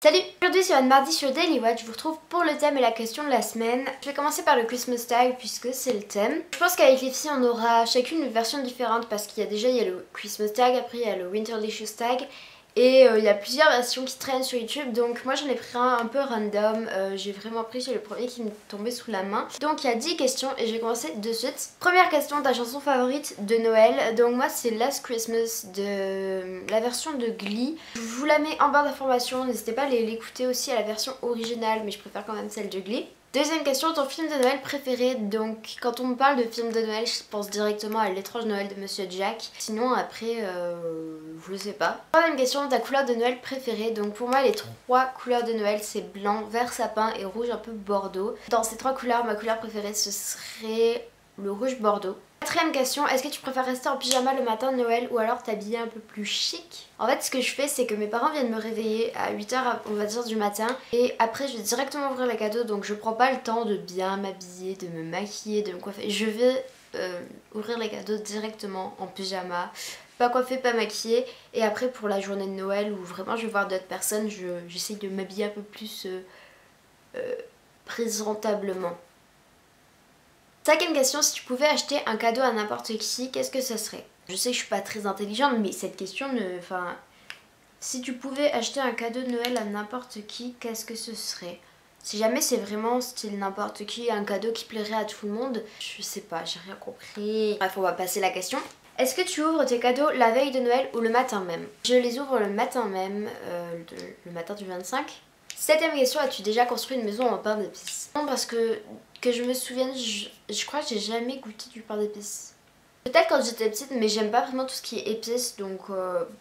Salut! Aujourd'hui c'est un mardi sur Daily Watch, je vous retrouve pour le thème et la question de la semaine. Je vais commencer par le Christmas tag puisque c'est le thème. Je pense qu'avec les filles on aura chacune une version différente parce qu'il y a déjà le Christmas tag, après il y a le Winterlicious tag. Et il y a plusieurs versions qui traînent sur YouTube, donc moi j'en ai pris un peu random, j'ai vraiment pris le premier qui me tombait sous la main. Donc il y a 10 questions et je vais commencer de suite. Première question, ta chanson favorite de Noël. Donc moi c'est Last Christmas de la version de Glee. Je vous la mets en barre d'informations, n'hésitez pas à l'écouter aussi à la version originale, mais je préfère quand même celle de Glee. Deuxième question, ton film de Noël préféré. Donc quand on me parle de film de Noël, je pense directement à L'étrange Noël de Monsieur Jack. Sinon après, je sais pas. Troisième question, ta couleur de Noël préférée. Donc pour moi les trois couleurs de Noël c'est blanc, vert sapin et rouge un peu bordeaux. Dans ces trois couleurs, ma couleur préférée ce serait le rouge bordeaux. Quatrième question, est-ce que tu préfères rester en pyjama le matin de Noël ou alors t'habiller un peu plus chic? En fait ce que je fais c'est que mes parents viennent me réveiller à 8h on va dire du matin et après je vais directement ouvrir les cadeaux, donc je prends pas le temps de bien m'habiller, de me maquiller, de me coiffer. Je vais ouvrir les cadeaux directement en pyjama, pas coiffée, pas maquillée, et après pour la journée de Noël où vraiment je vais voir d'autres personnes, j'essaye de m'habiller un peu plus présentablement. Cinquième question, si tu pouvais acheter un cadeau à n'importe qui, qu'est-ce que ça serait? Je sais que je suis pas très intelligente, mais cette question ne... Enfin, si tu pouvais acheter un cadeau de Noël à n'importe qui, qu'est-ce que ce serait? Si jamais c'est vraiment style n'importe qui, un cadeau qui plairait à tout le monde, je sais pas, j'ai rien compris. Bref, on va passer la question. Est-ce que tu ouvres tes cadeaux la veille de Noël ou le matin même? Je les ouvre le matin même, le matin du 25. Septième question, as-tu déjà construit une maison en pain d'épices? Non, parce que je me souvienne, je crois que j'ai jamais goûté du pain d'épices. Peut-être quand j'étais petite, mais j'aime pas vraiment tout ce qui est épices, donc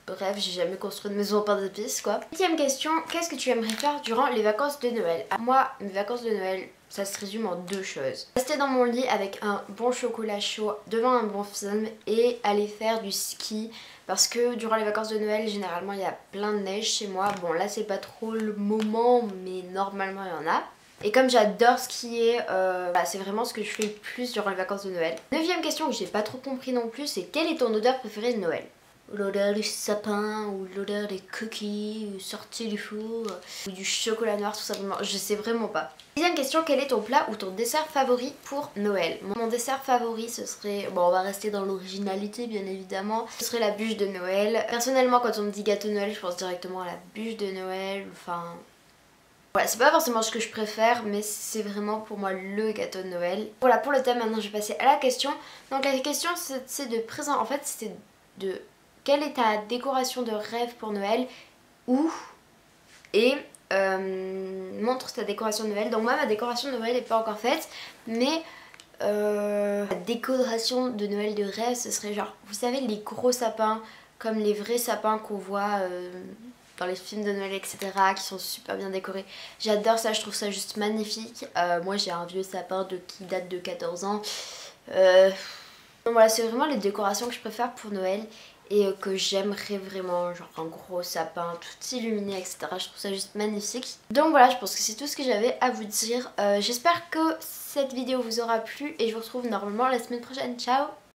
bref, j'ai jamais construit une maison en pain d'épices quoi. Huitième question, qu'est-ce que tu aimerais faire durant les vacances de Noël? Moi, mes vacances de Noël, ça se résume en deux choses. Rester dans mon lit avec un bon chocolat chaud devant un bon film et aller faire du ski. Parce que durant les vacances de Noël, généralement il y a plein de neige chez moi. Bon là c'est pas trop le moment, mais normalement il y en a. Et comme j'adore skier, c'est vraiment ce que je fais le plus durant les vacances de Noël. Neuvième question que j'ai pas trop compris non plus, c'est quelle est ton odeur préférée de Noël? L'odeur du sapin, ou l'odeur des cookies, ou sortie du four, ou du chocolat noir tout simplement, je sais vraiment pas. Dixième question, quel est ton plat ou ton dessert favori pour Noël? Mon dessert favori ce serait, bon on va rester dans l'originalité bien évidemment, ce serait la bûche de Noël. Personnellement quand on me dit gâteau de Noël, je pense directement à la bûche de Noël, enfin... Voilà, c'est pas forcément ce que je préfère, mais c'est vraiment pour moi le gâteau de Noël. Voilà pour le thème, maintenant je vais passer à la question. Donc la question c'est de présent, en fait c'est de quelle est ta décoration de rêve pour Noël, où et montre ta décoration de Noël. Donc moi ma décoration de Noël n'est pas encore faite, mais la décoration de Noël de rêve ce serait genre, vous savez les gros sapins, comme les vrais sapins qu'on voit... dans les films de Noël etc, qui sont super bien décorés. J'adore ça, je trouve ça juste magnifique. Moi j'ai un vieux sapin qui date de 14 ans. Donc voilà, c'est vraiment les décorations que je préfère pour Noël et que j'aimerais vraiment, genre un gros sapin tout illuminé etc. Je trouve ça juste magnifique. Donc voilà, je pense que c'est tout ce que j'avais à vous dire. J'espère que cette vidéo vous aura plu et je vous retrouve normalement la semaine prochaine. Ciao!